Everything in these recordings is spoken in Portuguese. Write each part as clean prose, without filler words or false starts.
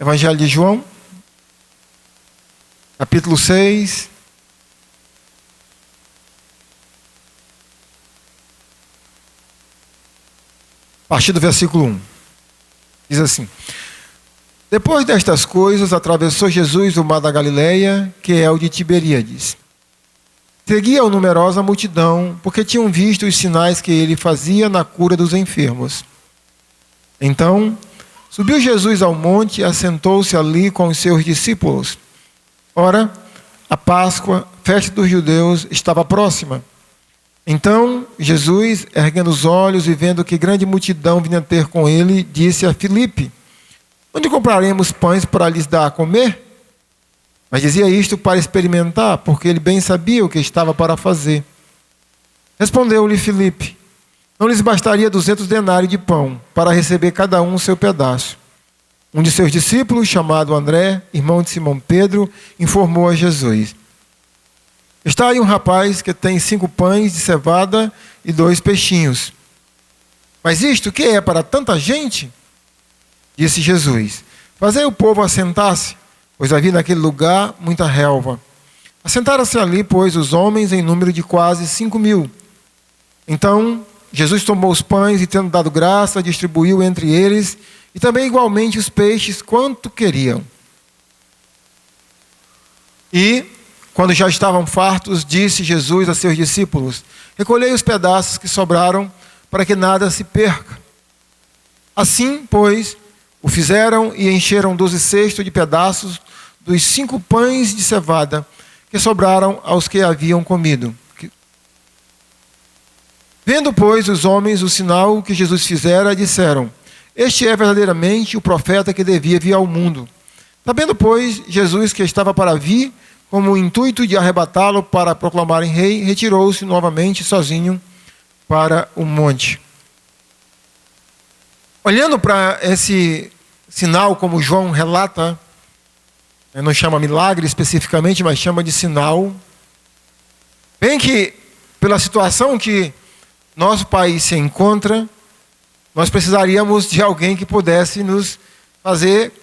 Evangelho de João, capítulo 6. A partir do versículo 1. Diz assim: Depois destas coisas, atravessou Jesus o mar da Galileia, que é o de Tiberíades. Seguia-o numerosa multidão, porque tinham visto os sinais que ele fazia na cura dos enfermos. Então, subiu Jesus ao monte e assentou-se ali com os seus discípulos. Ora, a Páscoa, festa dos judeus, estava próxima. Então, Jesus, erguendo os olhos e vendo que grande multidão vinha ter com ele, disse a Filipe: Onde compraremos pães para lhes dar a comer? Mas dizia isto para experimentar, porque ele bem sabia o que estava para fazer. Respondeu-lhe Filipe: Não lhes bastaria 200 denários de pão, para receber cada um o seu pedaço. Um de seus discípulos, chamado André, irmão de Simão Pedro, informou a Jesus: Está aí um rapaz que tem 5 pães de cevada e 2 peixinhos. Mas isto que é para tanta gente? Disse Jesus: Fazei o povo assentar-se, pois havia naquele lugar muita relva. Assentaram-se ali, pois, os homens em número de quase 5.000. Então Jesus tomou os pães e, tendo dado graça, distribuiu entre eles, e também igualmente os peixes, quanto queriam. E, quando já estavam fartos, disse Jesus a seus discípulos: Recolhei os pedaços que sobraram, para que nada se perca. Assim, pois, o fizeram e encheram 12 cestos de pedaços dos 5 pães de cevada que sobraram aos que haviam comido. Vendo, pois, os homens o sinal que Jesus fizera, disseram: Este é verdadeiramente o profeta que devia vir ao mundo. Sabendo, pois, Jesus que estava para vir, como o intuito de arrebatá-lo para proclamarem rei, retirou-se novamente sozinho para o monte. Olhando para esse sinal, como João relata, não chama milagre especificamente, mas chama de sinal, bem que pela situação que nosso país se encontra, nós precisaríamos de alguém que pudesse nos fazer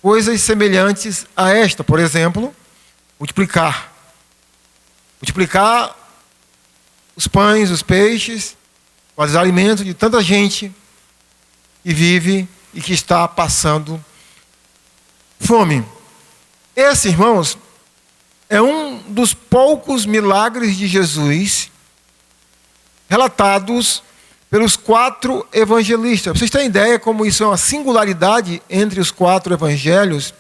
coisas semelhantes a esta. Por exemplo, multiplicar os pães, os peixes, os alimentos de tanta gente que vive e que está passando fome. Esse, irmãos, é um dos poucos milagres de Jesus relatados pelos 4 evangelistas. Pra vocês terem ideia como isso é uma singularidade entre os 4 evangelhos,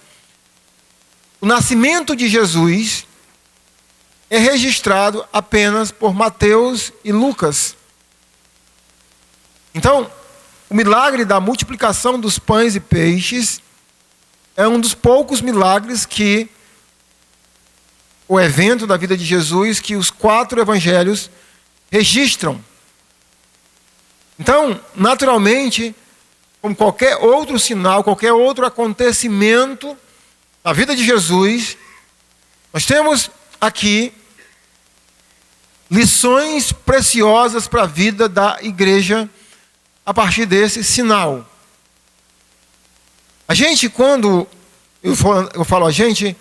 o nascimento de Jesus é registrado apenas por Mateus e Lucas. Então, o milagre da multiplicação dos pães e peixes é um dos poucos milagres que o evento da vida de Jesus que os 4 evangelhos registram. Então, naturalmente, como qualquer outro sinal, qualquer outro acontecimento na vida de Jesus, nós temos aqui lições preciosas para a vida da igreja a partir desse sinal. A gente, quando eu falo a gente,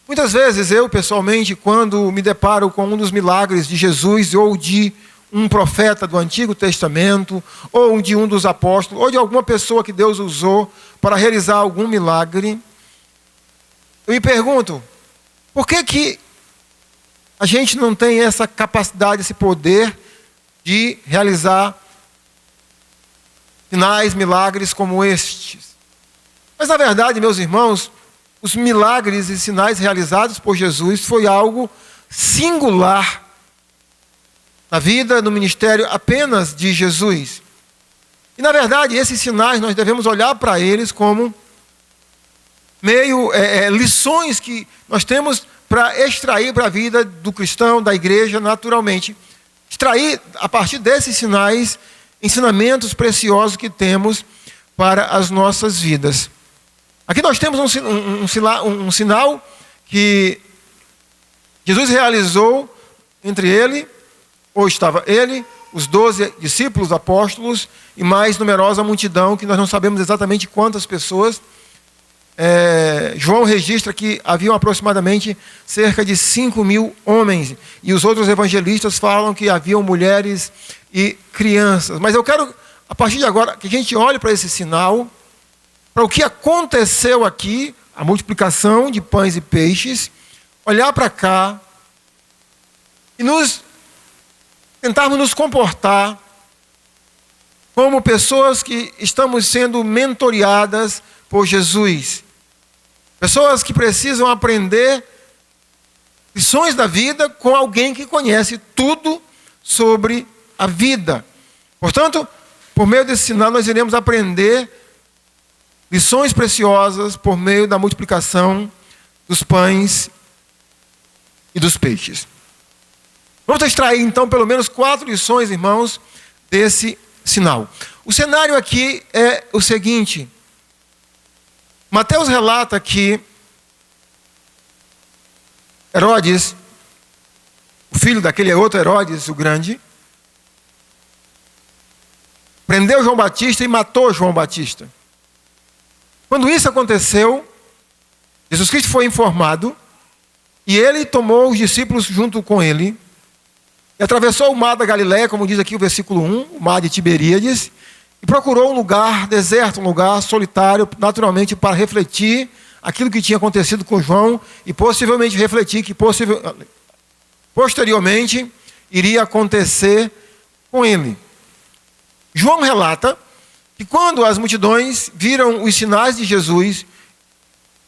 muitas vezes eu pessoalmente, quando me deparo com um dos milagres de Jesus ou de um profeta do Antigo Testamento, ou de um dos apóstolos, ou de alguma pessoa que Deus usou para realizar algum milagre, eu me pergunto, por que a gente não tem essa capacidade, esse poder de realizar sinais, milagres como estes? Mas, na verdade, meus irmãos, os milagres e sinais realizados por Jesus foi algo singular na vida, no ministério apenas de Jesus. E, na verdade, esses sinais nós devemos olhar para eles como lições que nós temos para extrair para a vida do cristão, da igreja, naturalmente. Extrair, a partir desses sinais, ensinamentos preciosos que temos para as nossas vidas. Aqui nós temos um sinal que Jesus realizou entre ele, ou estava ele, os 12 discípulos, apóstolos, e mais numerosa multidão, que nós não sabemos exatamente quantas pessoas. João registra que haviam aproximadamente cerca de 5.000 homens, e os outros evangelistas falam que haviam mulheres e crianças. Mas eu quero, a partir de agora, que a gente olhe para esse sinal, para o que aconteceu aqui, a multiplicação de pães e peixes, olhar para cá e tentarmos nos comportar como pessoas que estamos sendo mentoreadas por Jesus. Pessoas que precisam aprender lições da vida com alguém que conhece tudo sobre a vida. Portanto, por meio desse sinal, nós iremos aprender lições preciosas por meio da multiplicação dos pães e dos peixes. Vamos extrair, então, pelo menos 4 lições, irmãos, desse sinal. O cenário aqui é o seguinte. Mateus relata que Herodes, o filho daquele outro Herodes, o grande, prendeu João Batista e matou João Batista. Quando isso aconteceu, Jesus Cristo foi informado e ele tomou os discípulos junto com ele e atravessou o mar da Galileia, como diz aqui o versículo 1, o mar de Tiberíades, e procurou um lugar deserto, um lugar solitário, naturalmente para refletir aquilo que tinha acontecido com João e possivelmente refletir que posteriormente iria acontecer com ele. João relata que quando as multidões viram os sinais de Jesus,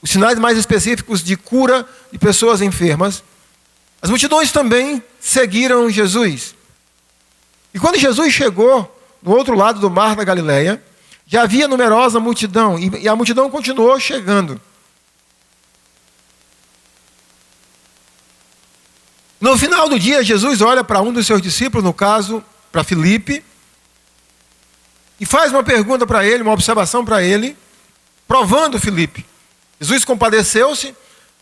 os sinais mais específicos de cura de pessoas enfermas, as multidões também seguiram Jesus. E quando Jesus chegou no outro lado do mar da Galileia, já havia numerosa multidão, e a multidão continuou chegando. No final do dia, Jesus olha para um dos seus discípulos, no caso, para Filipe, e faz uma pergunta para ele, uma observação para ele, provando Filipe. Jesus compadeceu-se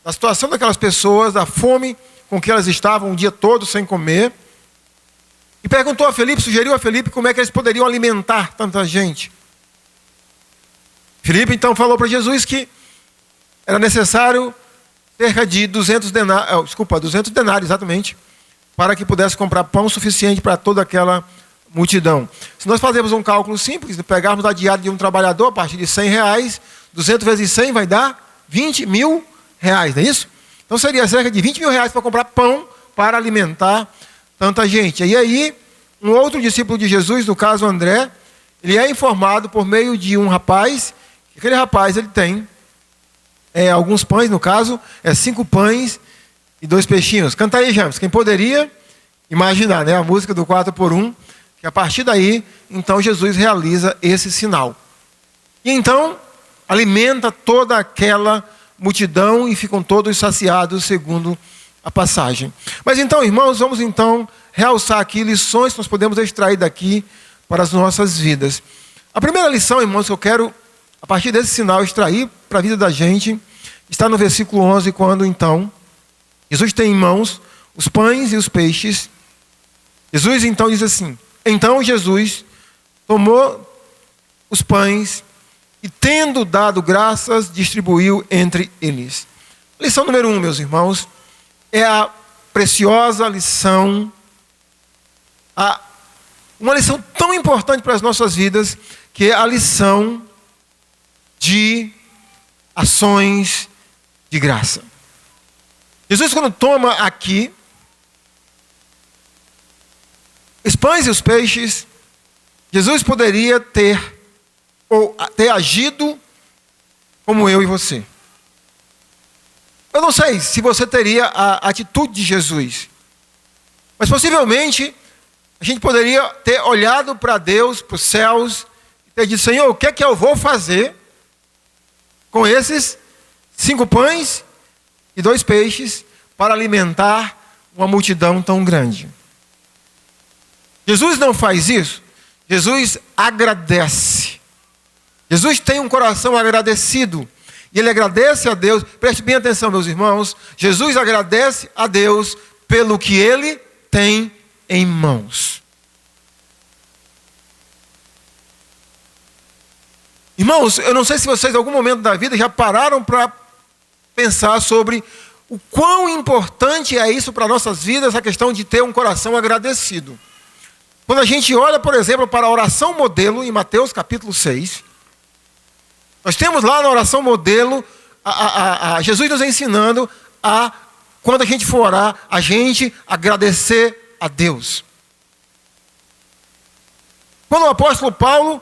da situação daquelas pessoas, da fome com que elas estavam o dia todo sem comer, e perguntou a Filipe, sugeriu a Filipe como é que eles poderiam alimentar tanta gente. Filipe então falou para Jesus que era necessário cerca de 200 denários, exatamente, para que pudesse comprar pão suficiente para toda aquela multidão. Se nós fazermos um cálculo simples, pegarmos a diária de um trabalhador a partir de R$100, 200 vezes 100 vai dar R$20.000, não é isso? Então seria cerca de R$20.000 para comprar pão para alimentar tanta gente. E aí, um outro discípulo de Jesus, no caso André, ele é informado por meio de um rapaz, que aquele rapaz ele tem alguns pães, no caso, 5 pães e 2 peixinhos. Canta aí, James, quem poderia imaginar, né? A música do 4x1, que a partir daí, então Jesus realiza esse sinal. E então, alimenta toda aquela multidão e ficam todos saciados, segundo a passagem. Mas então, irmãos, vamos então realçar aqui lições que nós podemos extrair daqui para as nossas vidas. A primeira lição, irmãos, que eu quero, a partir desse sinal, extrair para a vida da gente, está no versículo 11, quando então Jesus tem em mãos os pães e os peixes. Jesus então diz assim: então Jesus tomou os pães e, tendo dado graças, distribuiu entre eles. Lição número 1, meus irmãos, é a preciosa lição, uma lição tão importante para as nossas vidas, que é a lição de ações de graça. Jesus, quando toma aqui os pães e os peixes, Jesus poderia ter agido como eu e você. Eu não sei se você teria a atitude de Jesus, mas possivelmente a gente poderia ter olhado para Deus, para os céus, e ter dito: Senhor, o que é que eu vou fazer com esses 5 pães e 2 peixes para alimentar uma multidão tão grande? Jesus não faz isso. Jesus agradece. Jesus tem um coração agradecido. E ele agradece a Deus. Preste bem atenção, meus irmãos. Jesus agradece a Deus pelo que ele tem em mãos. Irmãos, eu não sei se vocês em algum momento da vida já pararam para pensar sobre o quão importante é isso para nossas vidas, a questão de ter um coração agradecido. Quando a gente olha, por exemplo, para a oração modelo em Mateus capítulo 6, nós temos lá na oração modelo Jesus nos ensinando quando a gente for orar, a gente agradecer a Deus. Quando o apóstolo Paulo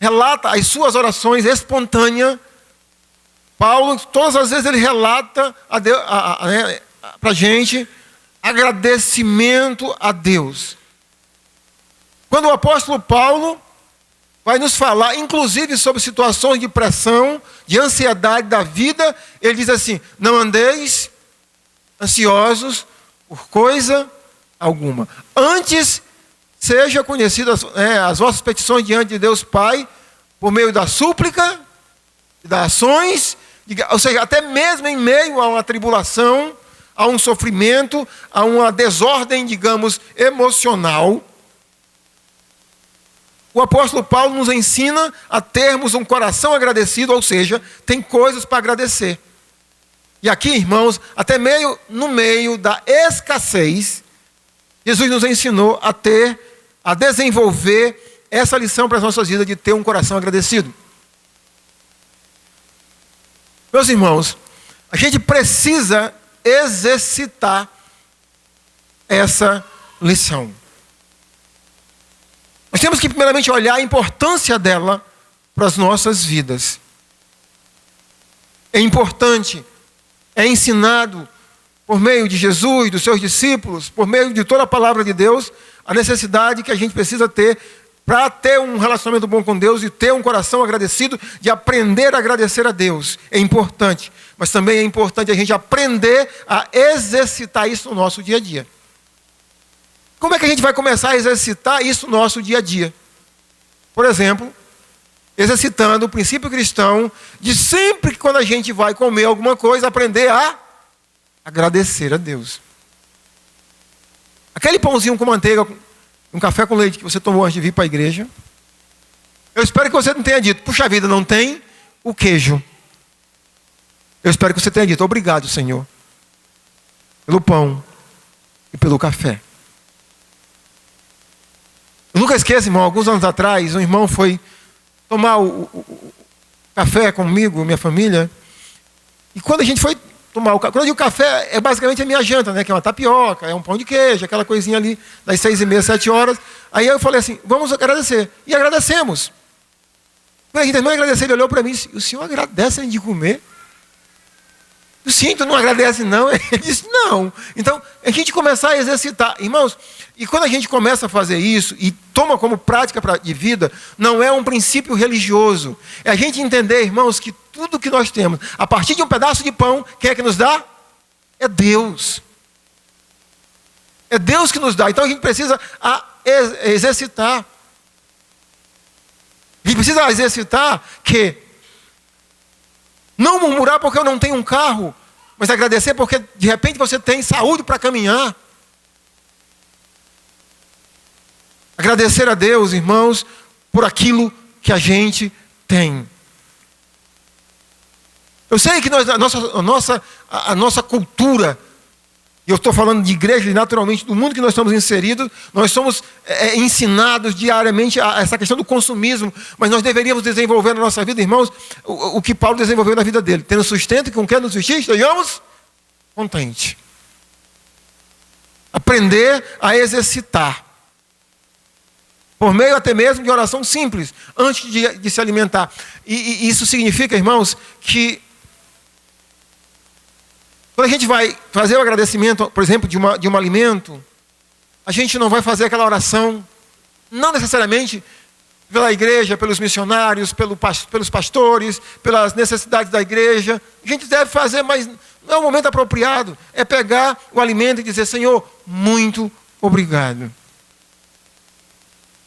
relata as suas orações espontâneas, Paulo, todas as vezes ele relata para a gente agradecimento a Deus. Quando o apóstolo Paulo vai nos falar, inclusive, sobre situações de pressão, de ansiedade da vida, ele diz assim: não andeis ansiosos por coisa alguma. Antes, seja conhecidas as vossas petições diante de Deus Pai, por meio da súplica, das ações, ou seja, até mesmo em meio a uma tribulação, a um sofrimento, a uma desordem, digamos, emocional, o apóstolo Paulo nos ensina a termos um coração agradecido, ou seja, tem coisas para agradecer. E aqui, irmãos, até no meio da escassez, Jesus nos ensinou a desenvolver essa lição para as nossas vidas de ter um coração agradecido. Meus irmãos, a gente precisa exercitar essa lição. Nós temos que primeiramente olhar a importância dela para as nossas vidas. É importante, é ensinado por meio de Jesus, dos seus discípulos, por meio de toda a palavra de Deus, a necessidade que a gente precisa ter para ter um relacionamento bom com Deus e ter um coração agradecido, de aprender a agradecer a Deus. É importante, mas também é importante a gente aprender a exercitar isso no nosso dia a dia. Como é que a gente vai começar a exercitar isso no nosso dia a dia? Por exemplo, exercitando o princípio cristão de sempre que quando a gente vai comer alguma coisa, aprender a agradecer a Deus. Aquele pãozinho com manteiga, um café com leite que você tomou antes de vir para a igreja, eu espero que você não tenha dito: puxa vida, não tem o queijo. Eu espero que você tenha dito: obrigado, Senhor, pelo pão e pelo café. Eu nunca esqueço, irmão, alguns anos atrás, um irmão foi tomar o café comigo, minha família, e quando a gente foi tomar o café, quando eu digo café, é basicamente a minha janta, né, que é uma tapioca, é um pão de queijo, aquela coisinha ali, das 6h30, 7 horas. Aí eu falei assim: vamos agradecer. E agradecemos. Quando a gente terminou de agradecer, ele olhou para mim e disse: o senhor agradece antes de comer? Sim, tu não agradece não? Ele disse: não. Então, a gente começar a exercitar. Irmãos, e quando a gente começa a fazer isso e toma como prática de vida, não é um princípio religioso. É a gente entender, irmãos, que tudo que nós temos, a partir de um pedaço de pão, quem é que nos dá? É Deus. É Deus que nos dá. Então a gente precisa exercitar. A gente precisa exercitar que não murmurar porque eu não tenho um carro, mas agradecer porque de repente você tem saúde para caminhar. Agradecer a Deus, irmãos, por aquilo que a gente tem. Eu sei que a nossa cultura, e eu estou falando de igreja e naturalmente do mundo que nós estamos inseridos, nós somos ensinados diariamente a essa questão do consumismo, mas nós deveríamos desenvolver na nossa vida, irmãos, o que Paulo desenvolveu na vida dele. Tendo sustento e com quem nos vestir, estejamos contentes. Aprender a exercitar. Por meio até mesmo de oração simples, antes de se alimentar. E isso significa, irmãos, que quando a gente vai fazer o agradecimento, por exemplo, de um alimento, a gente não vai fazer aquela oração, não necessariamente pela igreja, pelos missionários, pelos pastores, pelas necessidades da igreja. A gente deve fazer, mas não é o momento apropriado. É pegar o alimento e dizer: Senhor, muito obrigado.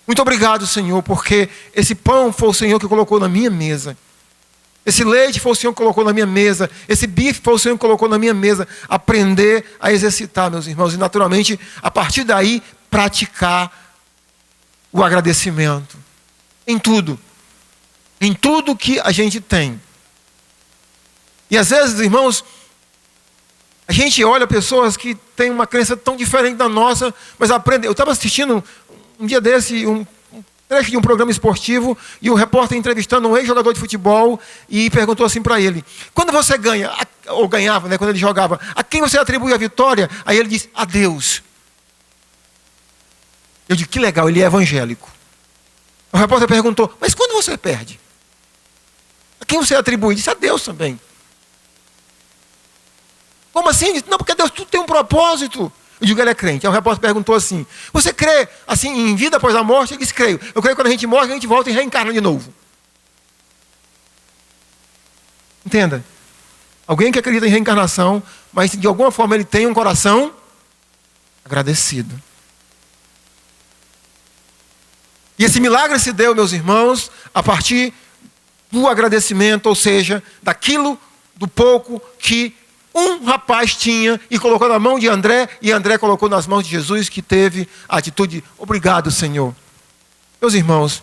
Muito obrigado, Senhor, porque esse pão foi o Senhor que colocou na minha mesa. Esse leite foi o Senhor que colocou na minha mesa. Esse bife foi o Senhor que colocou na minha mesa. Aprender a exercitar, meus irmãos. E naturalmente, a partir daí, praticar o agradecimento. Em tudo. em tudo que a gente tem. E às vezes, irmãos, a gente olha pessoas que têm uma crença tão diferente da nossa, mas aprendem. Eu estava assistindo um dia desse, um trecho de um programa esportivo, e o repórter entrevistando um ex-jogador de futebol e perguntou assim para ele: quando você ganha, ou ganhava, né, quando ele jogava, a quem você atribui a vitória? Aí ele disse: a Deus. Eu digo: que legal, ele é evangélico. O repórter perguntou: mas quando você perde? A quem você atribui? Ele disse: a Deus também. Como assim? Ele disse: não, porque Deus tudo tem um propósito. Eu digo: ele é crente. Aí o repórter perguntou assim: você crê assim em vida após a morte? Ele disse: creio. Eu creio que quando a gente morre, a gente volta e reencarna de novo. Entenda? Alguém que acredita em reencarnação, mas de alguma forma ele tem um coração agradecido. E esse milagre se deu, meus irmãos, a partir do agradecimento, ou seja, daquilo do pouco que um rapaz tinha e colocou na mão de André, e André colocou nas mãos de Jesus, que teve a atitude: obrigado, Senhor. Meus irmãos,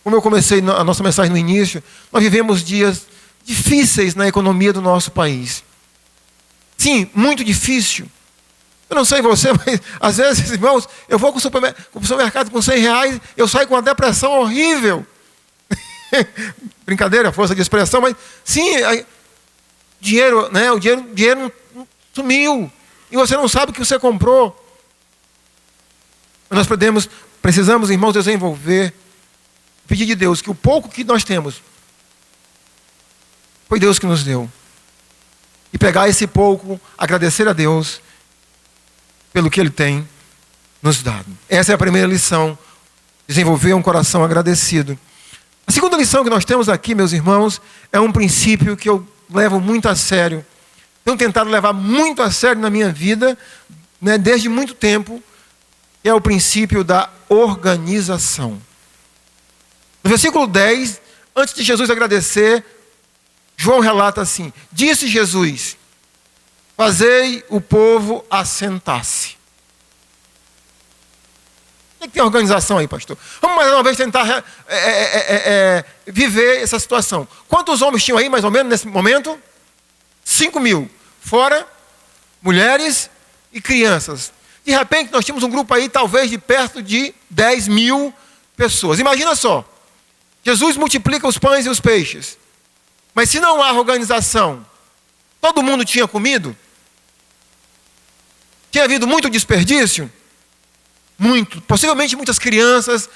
como eu comecei a nossa mensagem no início, nós vivemos dias difíceis na economia do nosso país. Sim, muito difícil. Eu não sei você, mas às vezes, irmãos, eu vou com o supermercado com R$100, eu saio com uma depressão horrível. Brincadeira, força de expressão, mas sim, dinheiro, né? O dinheiro sumiu. E você não sabe o que você comprou. Nós precisamos, irmãos, desenvolver, pedir de Deus que o pouco que nós temos foi Deus que nos deu. E pegar esse pouco, agradecer a Deus pelo que Ele tem nos dado. Essa é a primeira lição. Desenvolver um coração agradecido. A segunda lição que nós temos aqui, meus irmãos, é um princípio que eu levo muito a sério. Tenho tentado levar muito a sério na minha vida, né, desde muito tempo, que é o princípio da organização. No versículo 10, antes de Jesus agradecer, João relata assim: disse Jesus: fazei o povo assentar-se. O que tem organização aí, pastor? Vamos mais uma vez tentar viver essa situação. Quantos homens tinham aí, mais ou menos, nesse momento? 5.000. Fora mulheres e crianças. De repente, nós tínhamos um grupo aí, talvez, de perto de 10.000 pessoas. Imagina só. Jesus multiplica os pães e os peixes. Mas se não há organização, todo mundo tinha comido? Tinha havido muito desperdício? Muito. Possivelmente muitas crianças,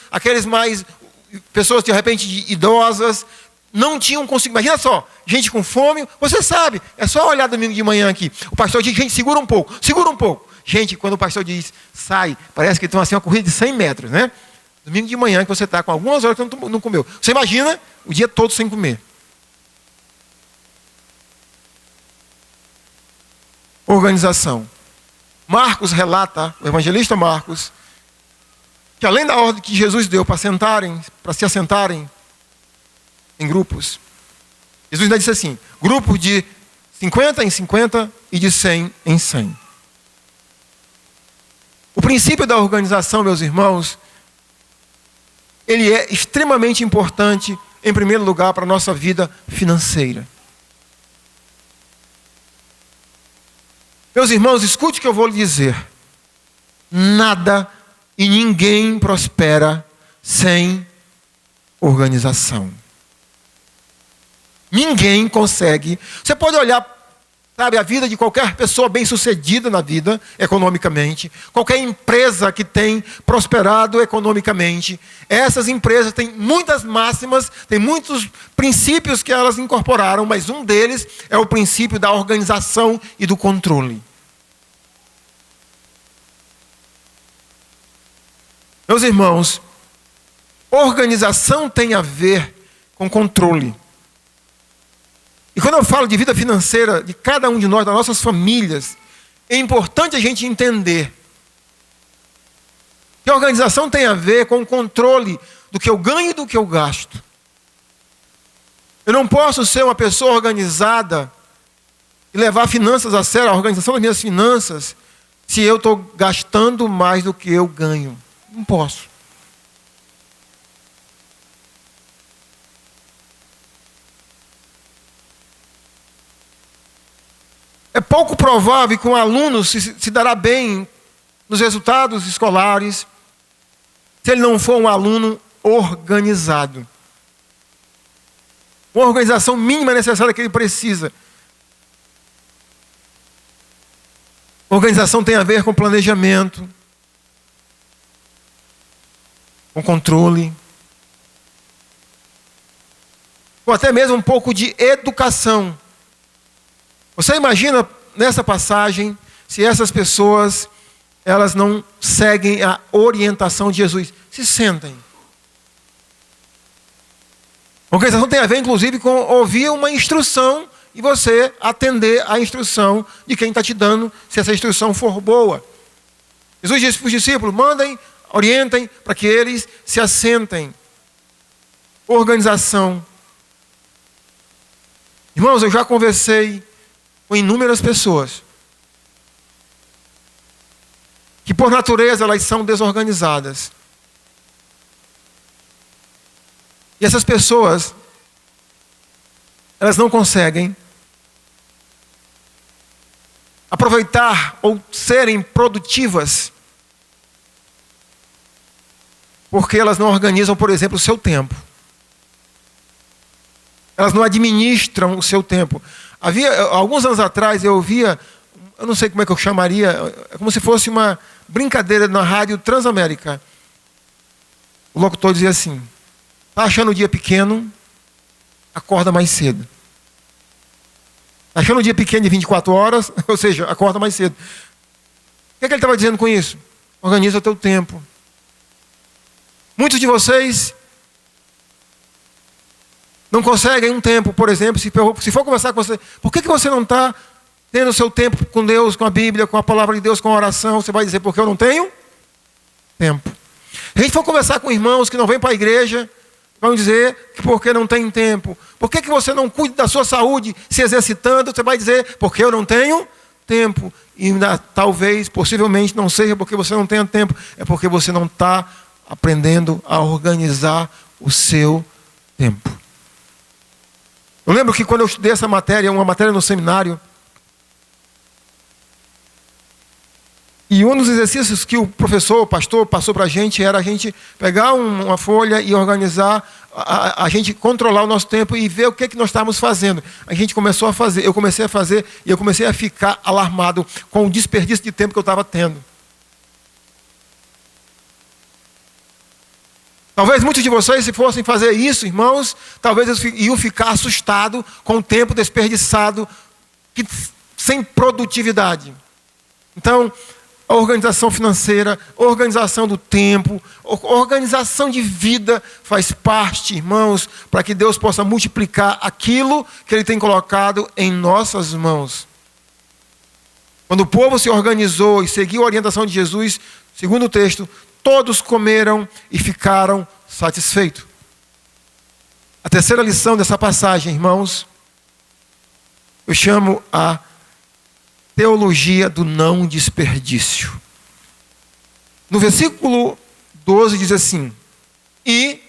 pessoas de repente idosas, não tinham conseguido. Imagina só, gente com fome, você sabe, é só olhar domingo de manhã aqui. O pastor diz: gente, segura um pouco, segura um pouco. Gente, quando o pastor diz, sai, parece que tem assim, uma corrida de 100 metros, né? Domingo de manhã que você está com algumas horas que não comeu. Você imagina o dia todo sem comer. Organização. Marcos relata, o evangelista Marcos, que além da ordem que Jesus deu para se assentarem em grupos, Jesus ainda disse assim: grupos de 50 em 50 e de 100 em 100. O princípio da organização, meus irmãos, ele é extremamente importante, em primeiro lugar, para a nossa vida financeira. Meus irmãos, escute o que eu vou lhe dizer. Nada e ninguém prospera sem organização. Ninguém consegue. Você pode olhar, sabe, a vida de qualquer pessoa bem-sucedida na vida, economicamente, qualquer empresa que tem prosperado economicamente. Essas empresas têm muitas máximas, têm muitos princípios que elas incorporaram, mas um deles é o princípio da organização e do controle. Meus irmãos, organização tem a ver com controle. E quando eu falo de vida financeira de cada um de nós, das nossas famílias, é importante a gente entender que a organização tem a ver com o controle do que eu ganho e do que eu gasto. Eu não posso ser uma pessoa organizada e levar finanças a sério, a organização das minhas finanças, se eu estou gastando mais do que eu ganho. Não posso. É pouco provável que um aluno se dará bem nos resultados escolares se ele não for um aluno organizado. Uma organização mínima necessária que ele precisa. Organização tem a ver com planejamento, com controle, ou até mesmo um pouco de educação. Você imagina nessa passagem se essas pessoas elas não seguem a orientação de Jesus? Se sentem. Organização tem a ver, inclusive, com ouvir uma instrução e você atender à instrução de quem está te dando, se essa instrução for boa. Jesus disse para os discípulos: mandem, orientem para que eles se assentem. Organização. Irmãos, eu já conversei com inúmeras pessoas que por natureza elas são desorganizadas. E essas pessoas, elas não conseguem aproveitar ou serem produtivas porque elas não organizam, por exemplo, o seu tempo. Elas não administram o seu tempo. Alguns anos atrás eu ouvia, eu não sei como é que eu chamaria, é como se fosse uma brincadeira na rádio Transamérica. O locutor dizia assim: está achando o dia pequeno, acorda mais cedo. Está achando o dia pequeno de 24 horas, ou seja, acorda mais cedo. O que ele estava dizendo com isso? Organiza o teu tempo. Muitos de vocês não conseguem um tempo, por exemplo, se for conversar com você, por que você não está tendo o seu tempo com Deus, com a Bíblia, com a palavra de Deus, com a oração? Você vai dizer: porque eu não tenho tempo. Se a gente for conversar com irmãos que não vêm para a igreja, vão dizer que porque não tem tempo. Por que você não cuida da sua saúde se exercitando? Você vai dizer: porque eu não tenho tempo. E talvez, possivelmente, não seja porque você não tenha tempo, é porque você não está aprendendo a organizar o seu tempo. Eu lembro que quando eu estudei essa matéria, uma matéria no seminário, e um dos exercícios que o professor, o pastor, passou para a gente era a gente pegar uma folha e organizar, a gente controlar o nosso tempo e ver o que nós estávamos fazendo. A gente começou a fazer, eu comecei a fazer e eu comecei a ficar alarmado com o desperdício de tempo que eu estava tendo. Talvez muitos de vocês, se fossem fazer isso, irmãos, talvez eles iam ficar assustados com o tempo desperdiçado, sem produtividade. Então, a organização financeira, a organização do tempo, a organização de vida faz parte, irmãos, para que Deus possa multiplicar aquilo que Ele tem colocado em nossas mãos. Quando o povo se organizou e seguiu a orientação de Jesus, segundo o texto, todos comeram e ficaram satisfeitos. A terceira lição dessa passagem, irmãos, eu chamo a teologia do não desperdício. No versículo 12 diz assim: e,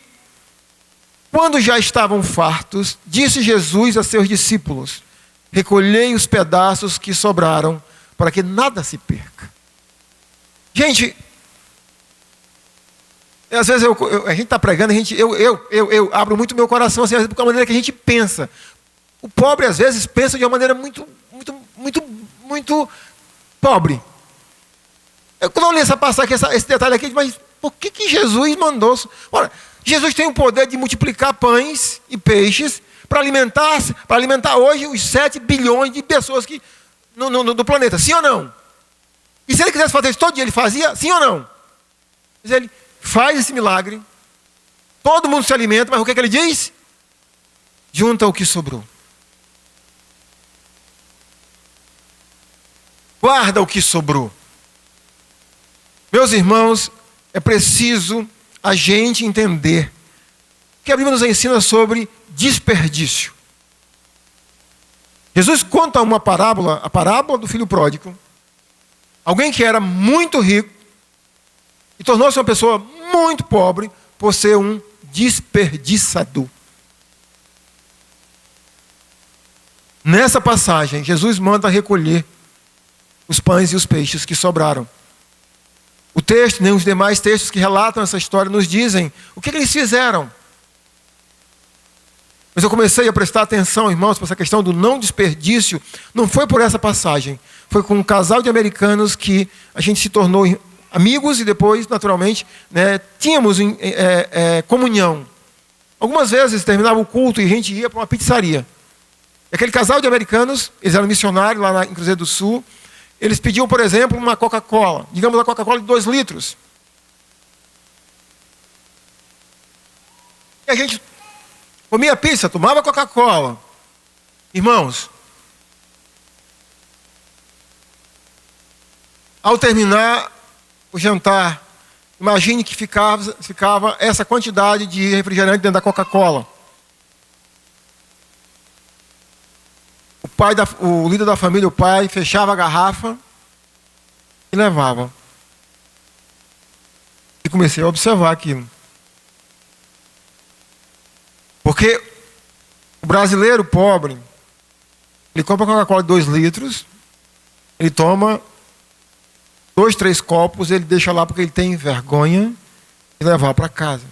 quando já estavam fartos, disse Jesus a seus discípulos: recolhei os pedaços que sobraram, para que nada se perca. Gente, às vezes a gente está pregando, eu abro muito meu coração assim, porque é a maneira que a gente pensa. O pobre às vezes pensa de uma maneira muito pobre. Quando eu li essa passagem, esse detalhe aqui, mas por que Jesus mandou? Ora, Jesus tem o poder de multiplicar pães e peixes para alimentar hoje os 7 bilhões de pessoas que, no planeta, sim ou não? E se ele quisesse fazer isso todo dia, ele fazia, sim ou não? Mas ele faz esse milagre, todo mundo se alimenta, mas o que ele diz? Junta o que sobrou. Guarda o que sobrou. Meus irmãos, é preciso a gente entender que a Bíblia nos ensina sobre desperdício. Jesus conta uma parábola, a parábola do filho pródigo. Alguém que era muito rico e tornou-se uma pessoa muito pobre por ser um desperdiçador. Nessa passagem, Jesus manda recolher os pães e os peixes que sobraram. O texto, nem os demais textos que relatam essa história nos dizem o que eles fizeram. Mas eu comecei a prestar atenção, irmãos, para essa questão do não desperdício. Não foi por essa passagem. Foi com um casal de americanos que a gente se tornou amigos e depois, naturalmente, né, tínhamos comunhão. Algumas vezes terminava o culto e a gente ia para uma pizzaria. E aquele casal de americanos, eles eram missionários lá em Cruzeiro do Sul, eles pediam, por exemplo, uma Coca-Cola. Digamos uma Coca-Cola de 2 litros. E a gente comia pizza, tomava Coca-Cola. Irmãos, ao terminar o jantar, imagine que ficava essa quantidade de refrigerante dentro da Coca-Cola. O líder da família, o pai, fechava a garrafa e levava. E comecei a observar aquilo. Porque o brasileiro pobre, ele compra Coca-Cola de 2 litros, ele toma 2, 3 copos, ele deixa lá porque ele tem vergonha de levar para casa.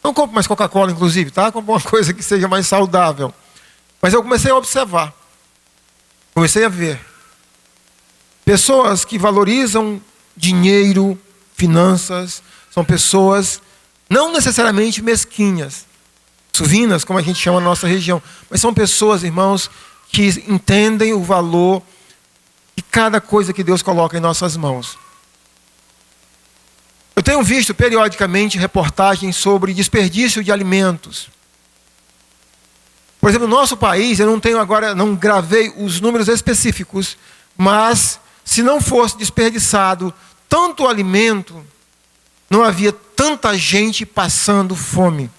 Não compro mais Coca-Cola, inclusive, tá? Compro uma coisa que seja mais saudável. Mas eu comecei a observar. Comecei a ver. Pessoas que valorizam dinheiro, finanças, são pessoas não necessariamente mesquinhas, suvinas, como a gente chama na nossa região, mas são pessoas, irmãos, que entendem o valor de cada coisa que Deus coloca em nossas mãos. Eu tenho visto periodicamente reportagens sobre desperdício de alimentos. Por exemplo, no nosso país, eu não gravei os números específicos, mas se não fosse desperdiçado tanto alimento, não havia tanta gente passando fome.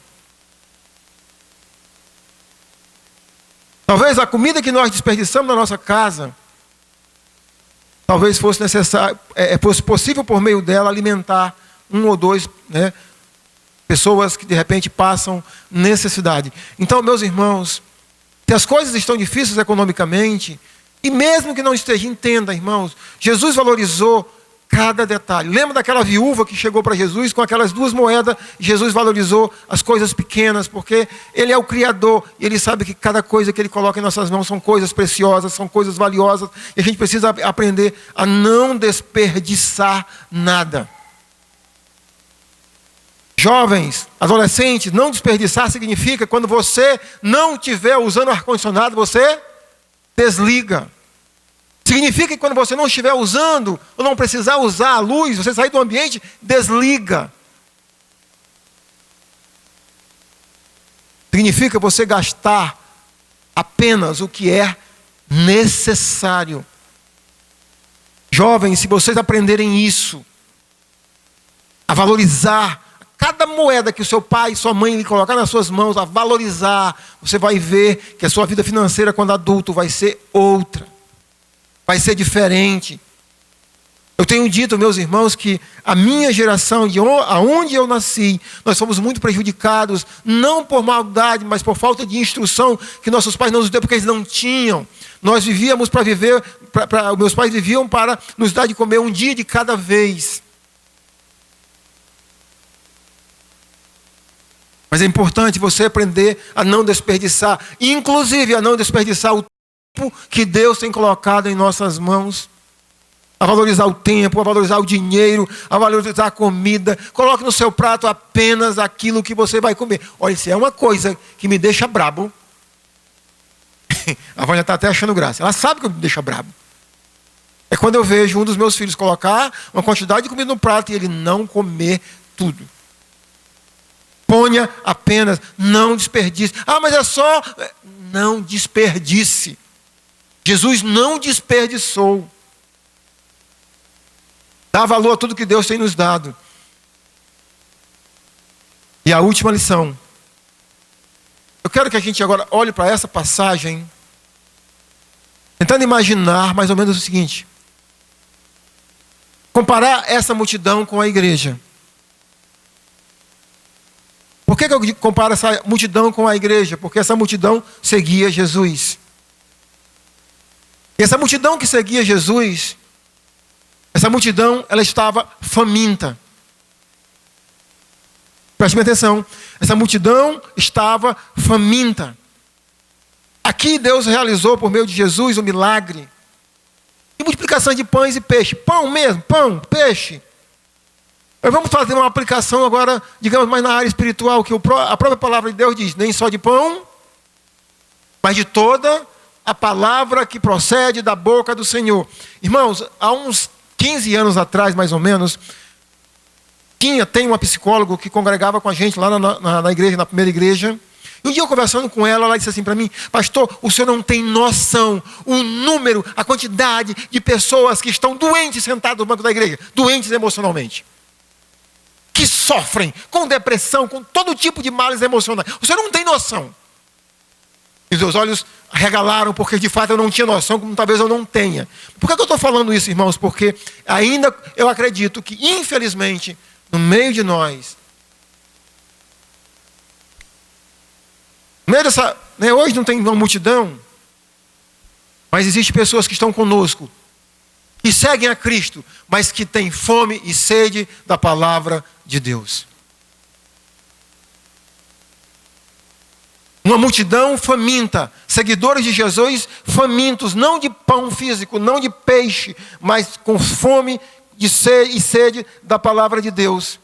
Talvez a comida que nós desperdiçamos na nossa casa, talvez fosse necessário, fosse possível por meio dela alimentar 1 ou 2, né, pessoas que de repente passam necessidade. Então, meus irmãos, se as coisas estão difíceis economicamente, e mesmo que não esteja, entenda, irmãos, Jesus valorizou cada detalhe. Lembra daquela viúva que chegou para Jesus com aquelas 2 moedas? Jesus valorizou as coisas pequenas, porque Ele é o Criador, e Ele sabe que cada coisa que Ele coloca em nossas mãos são coisas preciosas, são coisas valiosas, e a gente precisa aprender a não desperdiçar nada. Jovens, adolescentes, não desperdiçar significa quando você não estiver usando ar-condicionado, você desliga. Significa que quando você não estiver usando, ou não precisar usar a luz, você sair do ambiente, desliga. Significa você gastar apenas o que é necessário. Jovens, se vocês aprenderem isso, a valorizar cada moeda que o seu pai e sua mãe lhe colocar nas suas mãos, a valorizar, você vai ver que a sua vida financeira quando adulto vai ser outra. Vai ser diferente. Eu tenho dito, meus irmãos, que a minha geração, aonde eu nasci, nós fomos muito prejudicados, não por maldade, mas por falta de instrução que nossos pais não nos deu, porque eles não tinham. Nós vivíamos para viver, meus pais viviam para nos dar de comer um dia de cada vez. Mas é importante você aprender a não desperdiçar, inclusive a não desperdiçar o tempo que Deus tem colocado em nossas mãos. A valorizar o tempo, a valorizar o dinheiro, a valorizar a comida. Coloque no seu prato apenas aquilo que você vai comer. Olha, isso é uma coisa que me deixa brabo. A Vânia está até achando graça. Ela sabe que me deixa brabo. É quando eu vejo um dos meus filhos colocar uma quantidade de comida no prato e ele não comer tudo. Ponha apenas, não desperdice. Ah, mas é só... Não desperdice. Jesus não desperdiçou. Dá valor a tudo que Deus tem nos dado. E a última lição. Eu quero que a gente agora olhe para essa passagem, tentando imaginar mais ou menos o seguinte. Comparar essa multidão com a igreja. Por que eu comparo essa multidão com a igreja? Porque essa multidão seguia Jesus. E essa multidão que seguia Jesus, essa multidão, ela estava faminta. Preste atenção. Essa multidão estava faminta. Aqui Deus realizou por meio de Jesus um milagre. E multiplicação de pães e peixe. Pão mesmo, pão, peixe. Mas vamos fazer uma aplicação agora, digamos, mais na área espiritual, que a própria palavra de Deus diz, nem só de pão, mas de toda a palavra que procede da boca do Senhor. Irmãos, há uns 15 anos atrás, mais ou menos, tem uma psicóloga que congregava com a gente lá na igreja, na primeira igreja. E um dia eu conversando com ela, ela disse assim para mim: pastor, o senhor não tem noção o número, a quantidade de pessoas que estão doentes sentadas no banco da igreja, doentes emocionalmente, que sofrem com depressão, com todo tipo de males emocionais. O senhor não tem noção. E os meus olhos regalaram, porque de fato eu não tinha noção, como talvez eu não tenha. Por que eu estou falando isso, irmãos? Porque ainda eu acredito que, infelizmente, no meio de nós, no meio dessa, hoje não tem uma multidão, mas existem pessoas que estão conosco, que seguem a Cristo, mas que têm fome e sede da palavra de Deus. Uma multidão faminta, seguidores de Jesus famintos, não de pão físico, não de peixe, mas com fome de sede e sede da palavra de Deus.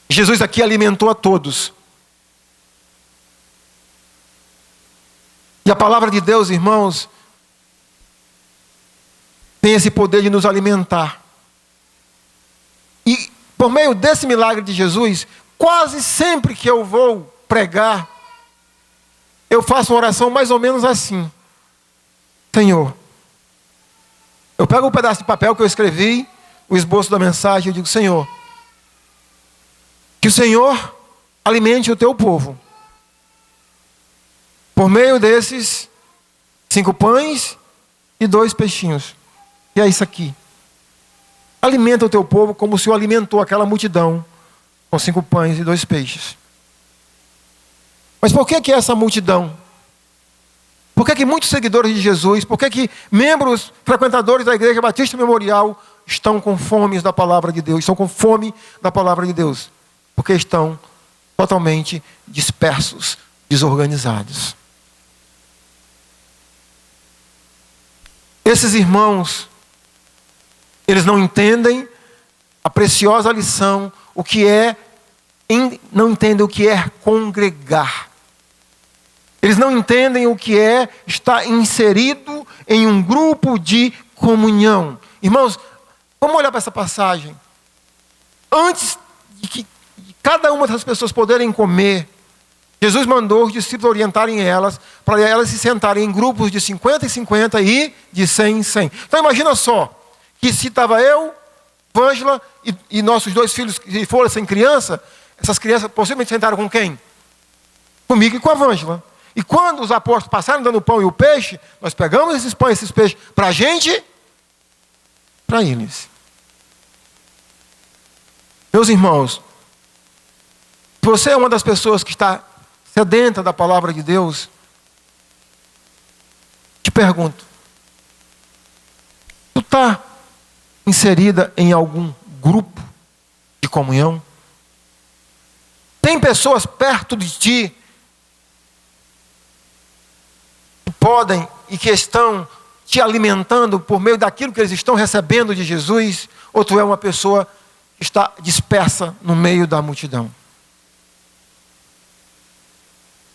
Jesus aqui alimentou a todos. E a palavra de Deus, irmãos, tem esse poder de nos alimentar. E por meio desse milagre de Jesus, quase sempre que eu vou pregar, eu faço uma oração mais ou menos assim: Senhor, eu pego um pedaço de papel que eu escrevi, o esboço da mensagem, eu digo: Senhor, que o Senhor alimente o teu povo, por meio desses 5 pães e 2 peixinhos. E é isso aqui. Alimenta o teu povo como o Senhor alimentou aquela multidão com 5 pães e 2 peixes. Mas por que essa multidão? Por que muitos seguidores de Jesus, por que membros, frequentadores da Igreja Batista Memorial estão com fome da palavra de Deus? Estão com fome da palavra de Deus? Porque estão totalmente dispersos, desorganizados. Esses irmãos, eles não entendem a preciosa lição, não entendem o que é congregar. Eles não entendem o que é estar inserido em um grupo de comunhão. Irmãos, vamos olhar para essa passagem. Antes de cada uma dessas pessoas poderem comer, Jesus mandou os discípulos orientarem elas, para elas se sentarem em grupos de 50 e 50 e de 100 em 100. Então imagina só, que se estava eu, Ângela e nossos 2 filhos que fossem criança, essas crianças possivelmente sentaram com quem? Comigo e com a Ângela. E quando os apóstolos passaram dando o pão e o peixe, nós pegamos esses pães e esses peixes para a gente, para eles. Meus irmãos, se você é uma das pessoas que está sedenta da palavra de Deus, te pergunto, tu está inserida em algum grupo de comunhão? Tem pessoas perto de ti que podem e que estão te alimentando por meio daquilo que eles estão recebendo de Jesus? Ou tu é uma pessoa que está dispersa no meio da multidão?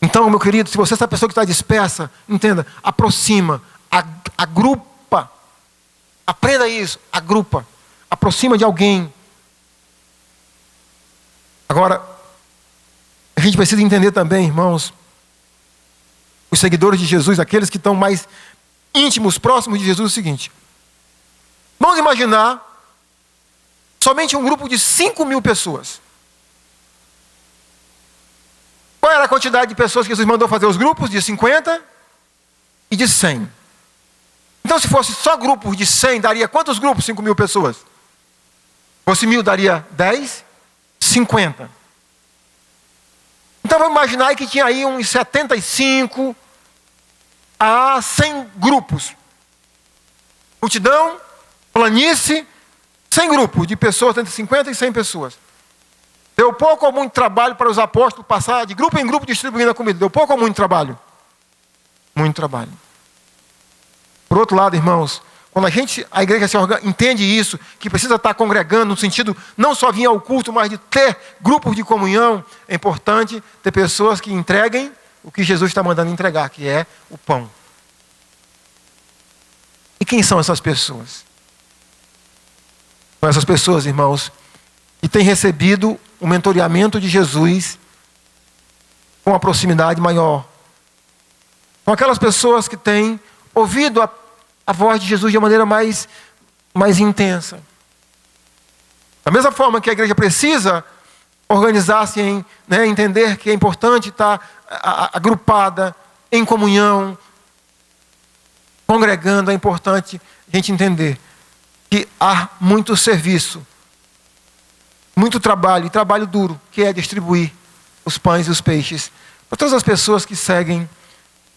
Então, meu querido, se você é essa pessoa que está dispersa, entenda, aproxima, agrupa, aprenda isso, agrupa, aproxima de alguém. Agora, a gente precisa entender também, irmãos, os seguidores de Jesus, aqueles que estão mais íntimos, próximos de Jesus, é o seguinte: vamos imaginar somente um grupo de 5.000 pessoas. Qual era a quantidade de pessoas que Jesus mandou fazer os grupos? De 50 e de 100. Então, se fosse só grupos de 100, daria quantos grupos? 5.000 pessoas. Se fosse 1.000, daria 10, 50. Então, vamos imaginar que tinha aí uns 75 a 100 grupos. Multidão, planície, 100 grupos de pessoas, entre 50 e 100 pessoas. Deu pouco ou muito trabalho para os apóstolos passar de grupo em grupo distribuindo a comida. Deu pouco ou muito trabalho? Muito trabalho. Por outro lado, irmãos, quando a igreja entende isso, que precisa estar congregando, no sentido não só vir ao culto, mas de ter grupos de comunhão, é importante ter pessoas que entreguem o que Jesus está mandando entregar, que é o pão. E quem são essas pessoas? São essas pessoas, irmãos, que têm recebido o mentoreamento de Jesus com uma proximidade maior. São aquelas pessoas que têm ouvido a voz de Jesus de uma maneira mais intensa. Da mesma forma que a igreja precisa organizar-se em entender que é importante estar agrupada, em comunhão, congregando, é importante a gente entender que há muito serviço, muito trabalho, e trabalho duro, que é distribuir os pães e os peixes para todas as pessoas que seguem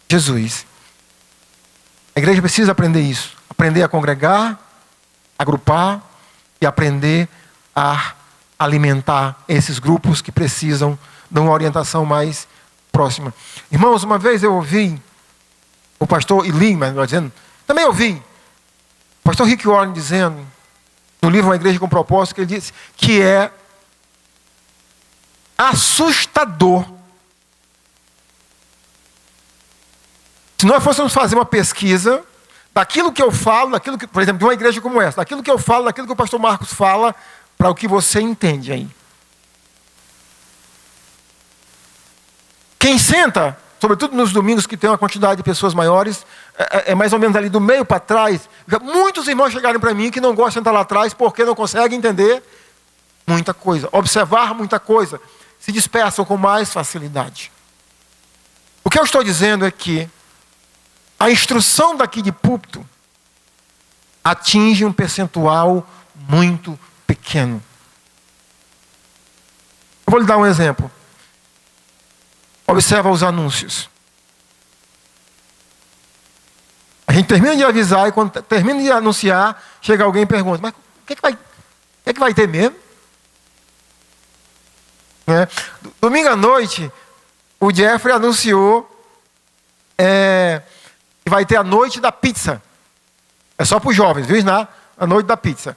Jesus. A igreja precisa aprender isso. Aprender a congregar, agrupar e aprender a alimentar esses grupos que precisam de uma orientação mais próxima. Irmãos, uma vez eu ouvi o pastor Eli, dizendo, também ouvi o pastor Rick Warren dizendo, no livro Uma Igreja com Propósito, que ele disse que é assustador. Se nós fôssemos fazer uma pesquisa daquilo que eu falo, por exemplo, de uma igreja como essa, daquilo que eu falo, daquilo que o pastor Marcos fala, para o que você entende aí. Quem senta, sobretudo nos domingos que tem uma quantidade de pessoas maiores, é mais ou menos ali do meio para trás. Muitos irmãos chegaram para mim que não gostam de sentar lá atrás porque não conseguem entender muita coisa, observar muita coisa, se dispersam com mais facilidade. O que eu estou dizendo é que a instrução daqui de púlpito atinge um percentual muito pequeno. Eu vou lhe dar um exemplo. Observa os anúncios. A gente termina de avisar e quando termina de anunciar, chega alguém e pergunta, mas o que vai ter mesmo? Domingo à noite, o Jeffrey anunciou que vai ter a noite da pizza. É só para os jovens, viu? A noite da pizza.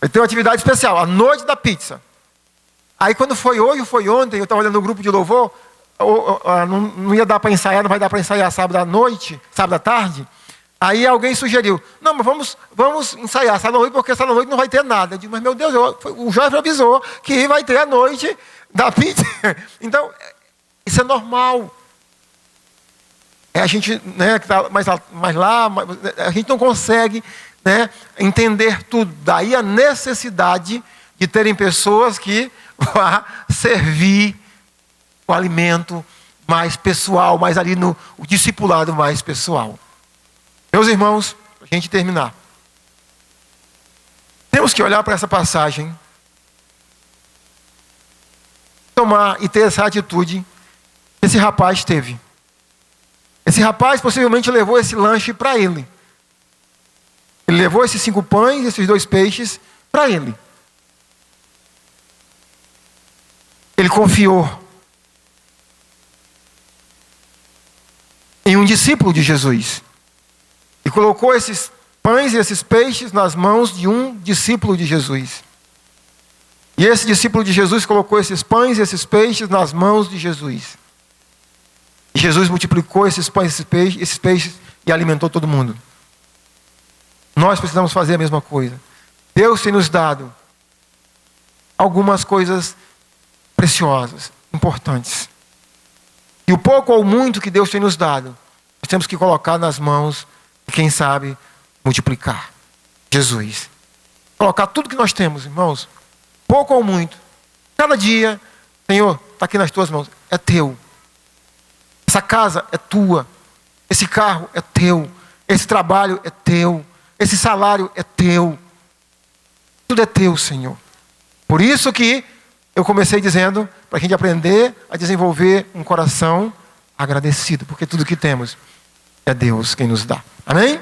Vai ter uma atividade especial, a noite da pizza. Aí quando foi hoje, foi ontem, eu estava olhando no grupo de louvor, não ia dar para ensaiar, não vai dar para ensaiar sábado à noite, sábado à tarde. Aí alguém sugeriu, não, mas vamos ensaiar sábado à noite, porque sábado à noite não vai ter nada. Eu digo, mas meu Deus, o Jovem avisou que vai ter a noite da pizza. Então, isso é normal. A gente, que está mais lá, a gente não consegue entender tudo. Daí a necessidade de terem pessoas que vão servir o alimento mais pessoal, mais ali o discipulado mais pessoal. Meus irmãos, para a gente terminar, temos que olhar para essa passagem, tomar e ter essa atitude que esse rapaz teve. Esse rapaz possivelmente levou esse lanche para ele. Ele levou esses 5 pães, esses 2 peixes para ele. Ele confiou em um discípulo de Jesus. E colocou esses pães e esses peixes nas mãos de um discípulo de Jesus. E esse discípulo de Jesus colocou esses pães e esses peixes nas mãos de Jesus. E Jesus multiplicou esses pães e esses peixes e alimentou todo mundo. Nós precisamos fazer a mesma coisa. Deus tem nos dado algumas coisas preciosas, importantes. E o pouco ou muito que Deus tem nos dado, nós temos que colocar nas mãos de quem sabe multiplicar. Jesus. Colocar tudo que nós temos, irmãos, pouco ou muito. Cada dia, Senhor, está aqui nas tuas mãos, é teu. Essa casa é tua. Esse carro é teu. Esse trabalho é teu. Esse salário é teu. Tudo é teu, Senhor. Por isso que eu comecei dizendo, para a gente aprender a desenvolver um coração agradecido, porque tudo que temos é Deus quem nos dá. Amém?